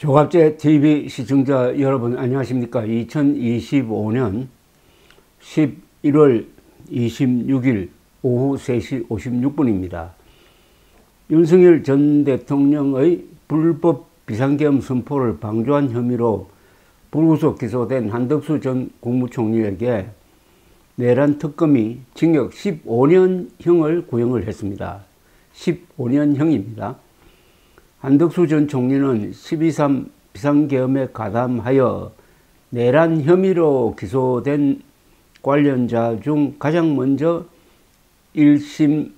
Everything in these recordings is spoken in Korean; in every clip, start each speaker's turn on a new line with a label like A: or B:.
A: 조갑제 TV 시청자 여러분 안녕하십니까. 2025년 11월 26일 오후 3시 56분입니다. 윤석열 전 대통령의 불법 비상계엄 선포를 방조한 혐의로 불구속 기소된 한덕수 전 국무총리에게 내란 특검이 징역 15년형을 구형을 했습니다. 15년형입니다. 한덕수 전 총리는 12.3 비상계엄에 가담하여 내란 혐의로 기소된 관련자 중 가장 먼저 1심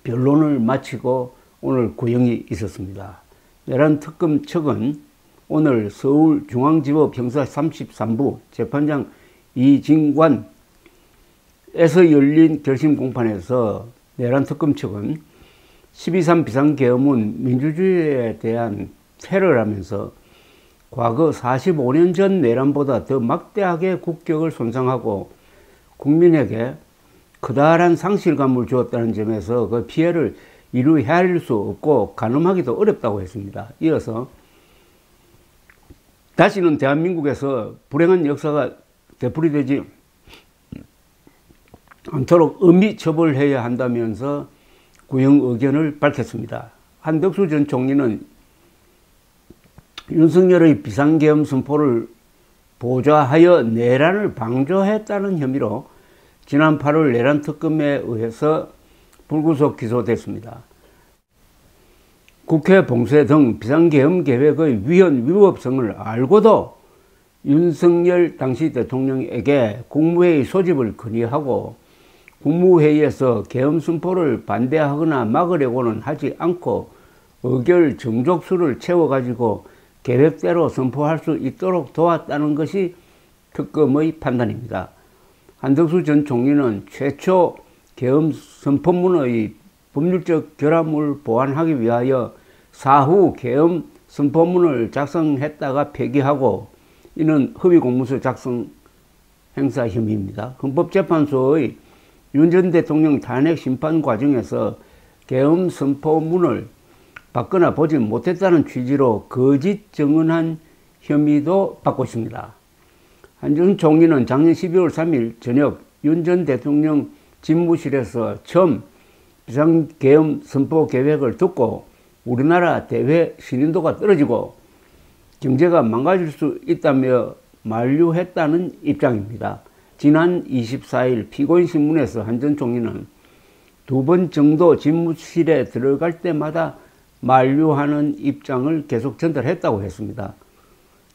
A: 변론을 마치고 오늘 구형이 있었습니다. 내란 특검 측은 오늘 서울중앙지법 형사 33부 재판장 이진관에서 열린 결심 공판에서 내란 특검 측은 12.3 비상계엄은 민주주의에 대한 테러라면서 과거 45년 전 내란보다 더 막대하게 국격을 손상하고 국민에게 커다란 상실감을 주었다는 점에서 그 피해를 이루 헤아릴 수 없고 가늠하기도 어렵다고 했습니다. 이어서 다시는 대한민국에서 불행한 역사가 되풀이되지 않도록 엄히 처벌해야 한다면서 구형 의견을 밝혔습니다. 한덕수 전 총리는 윤석열의 비상계엄 선포를 보좌하여 내란을 방조했다는 혐의로 지난 8월 내란 특검에 의해서 불구속 기소됐습니다. 국회 봉쇄 등 비상계엄 계획의 위헌 위법성을 알고도 윤석열 당시 대통령에게 국무회의 소집을 건의하고 국무회의에서 계엄 선포를 반대하거나 막으려고는 하지 않고 의결 정족수를 채워가지고 계획대로 선포할 수 있도록 도왔다는 것이 특검의 판단입니다. 한덕수 전 총리는 최초 계엄 선포문의 법률적 결함을 보완하기 위하여 사후 계엄 선포문을 작성했다가 폐기하고 이는 허위공문서 작성 행사 혐의입니다. 헌법재판소의 윤 전 대통령 탄핵 심판 과정에서 계엄 선포문을 받거나 보지 못했다는 취지로 거짓 증언한 혐의도 받고 있습니다. 한 전 총리는 작년 12월 3일 저녁 윤 전 대통령 집무실에서 처음 비상계엄 선포 계획을 듣고 우리나라 대외 신인도가 떨어지고 경제가 망가질 수 있다며 만류했다는 입장입니다. 지난 24일 피고인 신문에서 한 전 총리는 2번 정도 집무실에 들어갈 때마다 만류하는 입장을 계속 전달했다고 했습니다.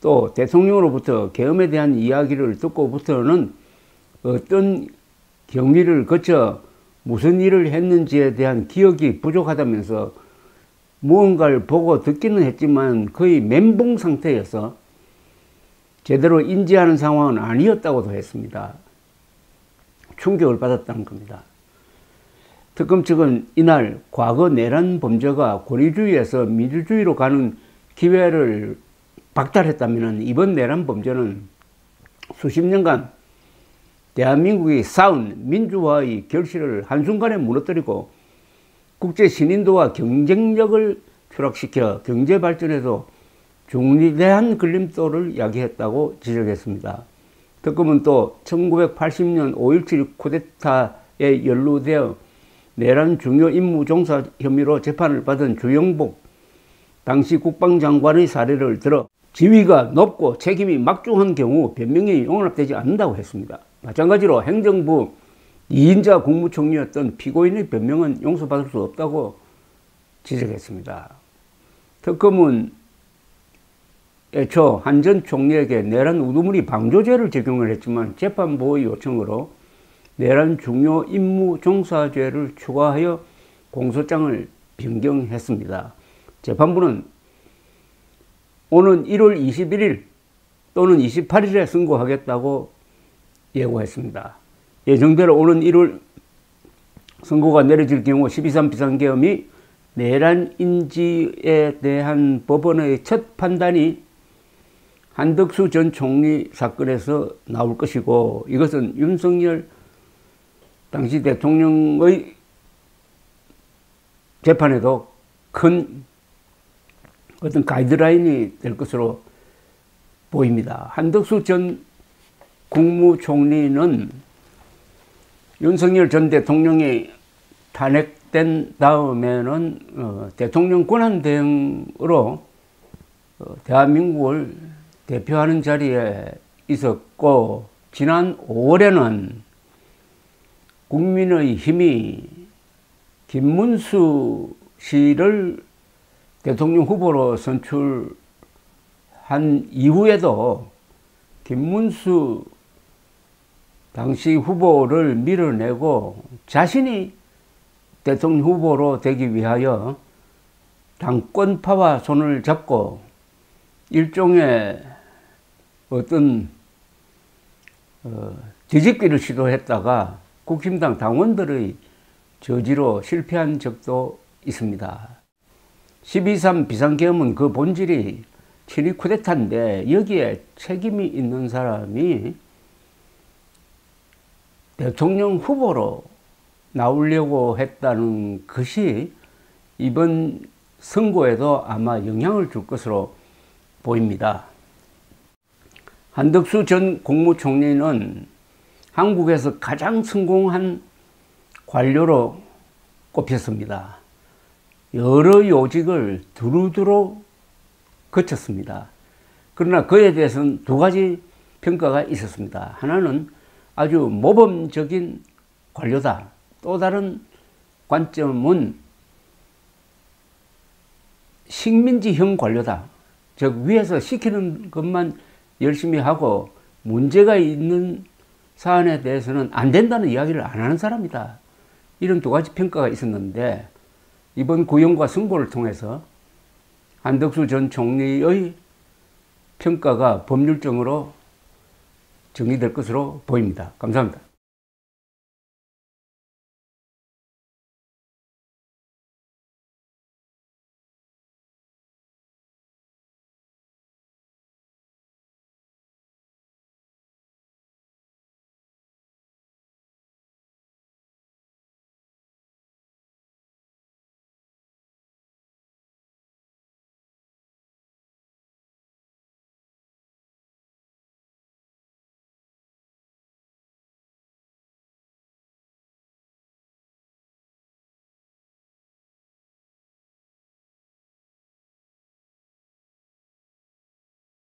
A: 또 대통령으로부터 계엄에 대한 이야기를 듣고부터는 어떤 경위를 거쳐 무슨 일을 했는지에 대한 기억이 부족하다면서 무언가를 보고 듣기는 했지만 거의 멘붕 상태여서 제대로 인지하는 상황은 아니었다고도 했습니다. 충격을 받았다는 겁니다. 특검 측은 이날 과거 내란 범죄가 권위주의에서 민주주의로 가는 기회를 박탈했다면 이번 내란 범죄는 수십 년간 대한민국이 쌓은 민주화의 결실을 한순간에 무너뜨리고 국제 신인도와 경쟁력을 추락시켜 경제 발전에도 중대한 걸림돌을 야기했다고 지적했습니다. 특검은 또 1980년 5.17 쿠데타에 연루되어 내란 중요 임무 종사 혐의로 재판을 받은 주영복 당시 국방장관의 사례를 들어 지위가 높고 책임이 막중한 경우 변명이 용납되지 않는다고 했습니다. 마찬가지로 행정부 2인자 국무총리였던 피고인의 변명은 용서받을 수 없다고 지적했습니다. 특검은 애초 한 전 총리에게 내란 우두머리 방조죄를 적용을 했지만 재판부의 요청으로 내란 중요 임무 종사죄를 추가하여 공소장을 변경했습니다. 재판부는 오는 1월 21일 또는 28일에 선고하겠다고 예고했습니다. 예정대로 오는 1월 선고가 내려질 경우 12.3 비상계엄이 내란인지에 대한 법원의 첫 판단이 한덕수 전 총리 사건에서 나올 것이고 이것은 윤석열 당시 대통령의 재판에도 큰 어떤 가이드라인이 될 것으로 보입니다. 한덕수 전 국무총리는 윤석열 전 대통령이 탄핵된 다음에는 대통령 권한대행으로 대한민국을 대표하는 자리에 있었고, 지난 5월에는 국민의힘이 김문수 씨를 대통령 후보로 선출한 이후에도 김문수 당시 후보를 밀어내고 자신이 대통령 후보로 되기 위하여 당권파와 손을 잡고 일종의 어떤 뒤집기를 시도했다가 국힘당 당원들의 저지로 실패한 적도 있습니다. 12.3 비상계엄은 그 본질이 친위 쿠데타인데, 여기에 책임이 있는 사람이 대통령 후보로 나오려고 했다는 것이 이번 선거에도 아마 영향을 줄 것으로 보입니다. 한덕수 전 국무총리는 한국에서 가장 성공한 관료로 꼽혔습니다. 여러 요직을 두루두루 거쳤습니다. 그러나 그에 대해서는 두 가지 평가가 있었습니다. 하나는 아주 모범적인 관료다. 또 다른 관점은 식민지형 관료다. 즉 위에서 시키는 것만 열심히 하고 문제가 있는 사안에 대해서는 안 된다는 이야기를 안 하는 사람이다. 이런 두 가지 평가가 있었는데, 이번 구형과 선고를 통해서 한덕수 전 총리의 평가가 법률적으로 정리될 것으로 보입니다. 감사합니다.